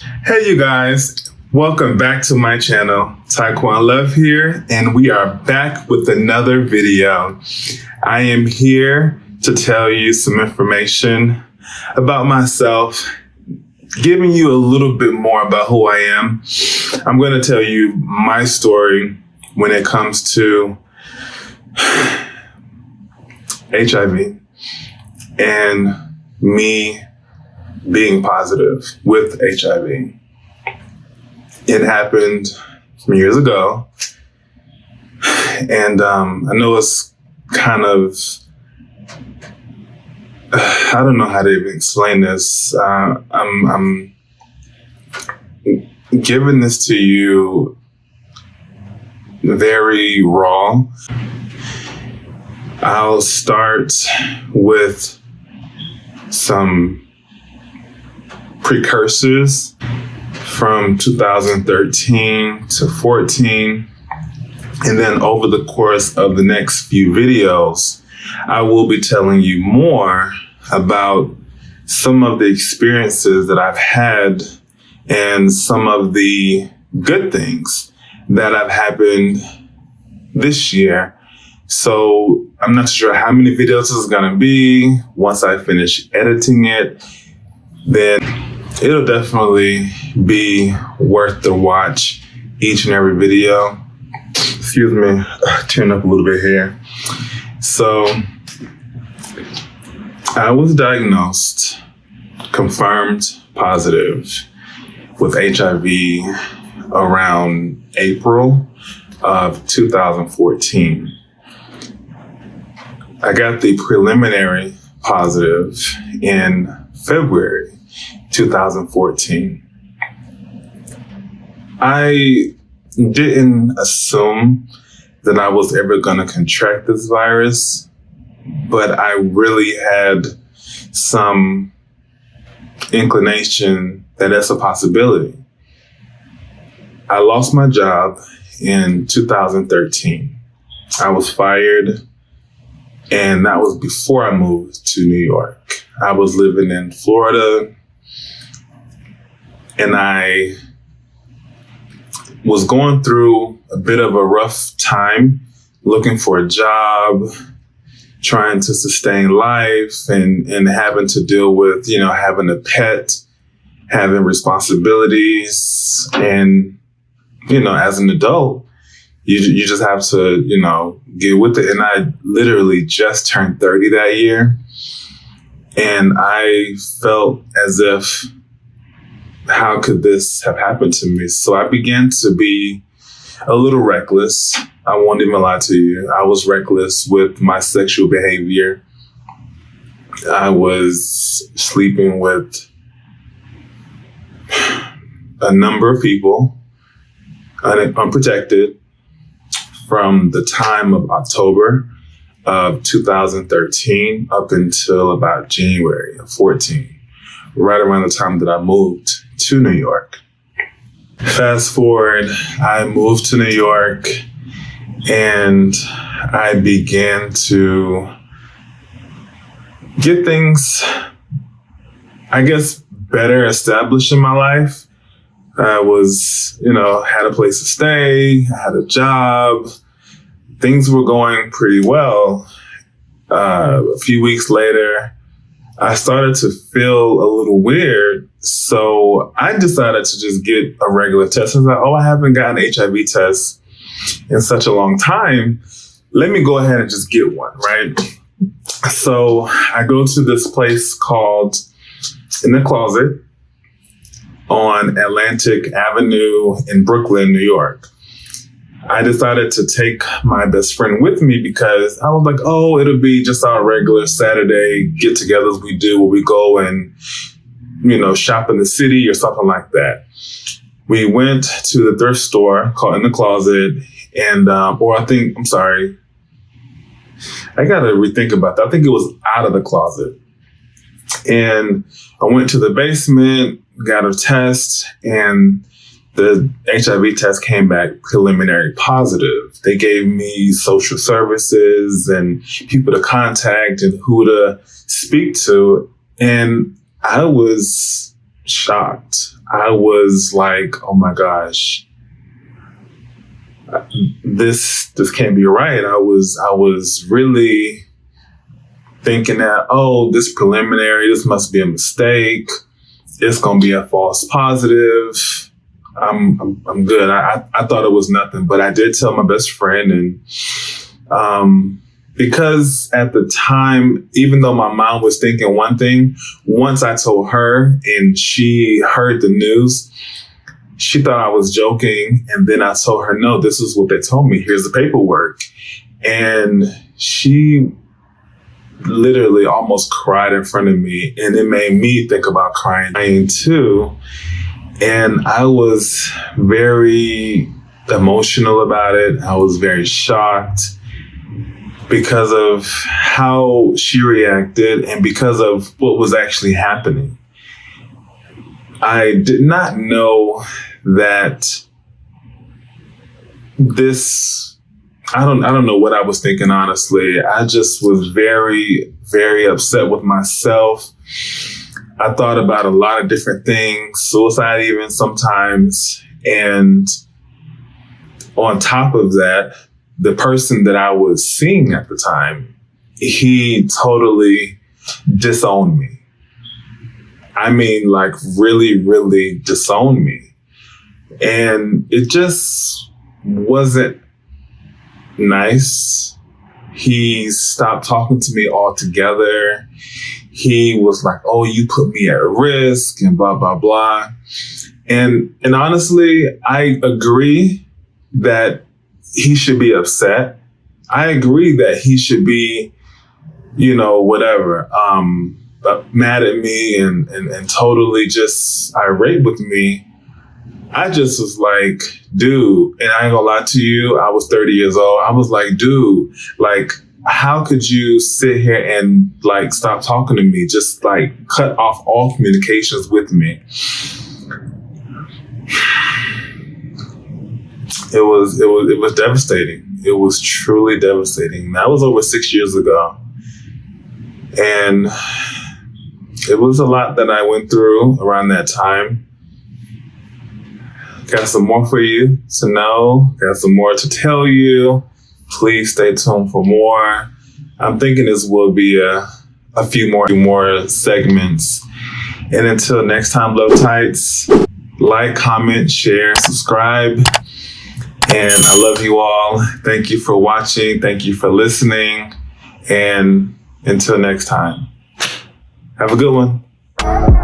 Hey you guys, welcome back to my channel. Tyquan Love here, and we are back with another video. I am here to tell you some information about myself, giving you a little bit more about who I am. I'm going to tell you my story when it comes to HIV and me being positive with HIV. It happened some years ago, and I know it's kind of, I don't know how to even explain this. I'm giving this to you very raw. I'll start with some precursors from 2013 to 14. And then over the course of the next few videos, I will be telling you more about some of the experiences that I've had and some of the good things that have happened this year. So I'm not sure how many videos this is gonna be. Once I finish editing it, then it'll definitely be worth the watch, each and every video. Excuse me, turn up a little bit here. So I was diagnosed, confirmed positive with HIV around April of 2014. I got the preliminary positive in February 2014. I didn't assume that I was ever going to contract this virus, but I really had some inclination that that's a possibility. I lost my job in 2013. I was fired, and that was before I moved to New York. I was living in Florida, and I was going through a bit of a rough time, looking for a job, trying to sustain life, and having to deal with, having a pet, having responsibilities. And, as an adult, you just have to, get with it. And I literally just turned 30 that year. And I felt as if, how could this have happened to me? So I began to be a little reckless. I won't even lie to you. I was reckless with my sexual behavior. I was sleeping with a number of people, unprotected, from the time of October of 2013 up until about January of 14, right around the time that I moved to New York. Fast forward, I moved to New York and I began to get things, I guess, better established in my life. I was, had a place to stay, I had a job, things were going pretty well. A few weeks later, I started to feel a little weird. So I decided to just get a regular test. I was like, I haven't gotten an HIV test in such a long time. Let me go ahead and just get one, right? So I go to this place called In the Closet on Atlantic Avenue in Brooklyn, New York. I decided to take my best friend with me because I was like, it'll be just our regular Saturday get-togethers we do where we go and, shop in the city or something like that. We went to the thrift store called In the Closet and, I gotta rethink about that. I think it was Out of the Closet. And I went to the basement, got a test, and the HIV test came back preliminary positive. They gave me social services and people to contact and who to speak to. And I was shocked. I was like, oh my gosh, this can't be right. I was really thinking that, oh, this preliminary, this must be a mistake. It's gonna be a false positive. I'm good. I thought it was nothing, but I did tell my best friend, and because at the time, even though my mom was thinking one thing, once I told her and she heard the news, she thought I was joking. And then I told her, no, this is what they told me. Here's the paperwork. And she literally almost cried in front of me. And it made me think about crying too. And I was very emotional about it. I was very shocked because of how she reacted and because of what was actually happening. I did not know that this, I don't know what I was thinking, honestly. I just was very, very upset with myself. I thought about a lot of different things, suicide even sometimes. And on top of that, the person that I was seeing at the time, he totally disowned me. I mean, like really, really disowned me. And it just wasn't nice. He stopped talking to me altogether. He was like, oh, you put me at risk and blah, blah, blah. And honestly, I agree that he should be upset. I agree that he should be, whatever, mad at me and totally just irate with me. I just was like, dude, and I ain't gonna lie to you, I was 30 years old. I was like, dude, like, how could you sit here and like stop talking to me? Just like cut off all communications with me. It was devastating. It was truly devastating. That was over 6 years ago. And it was a lot that I went through around that time. Got some more for you to know. Got some more to tell you. Please stay tuned for more. I'm thinking this will be a few more segments. And until next time, Love Tights, like, comment, share, subscribe. And I love you all. Thank you for watching. Thank you for listening. And until next time, have a good one.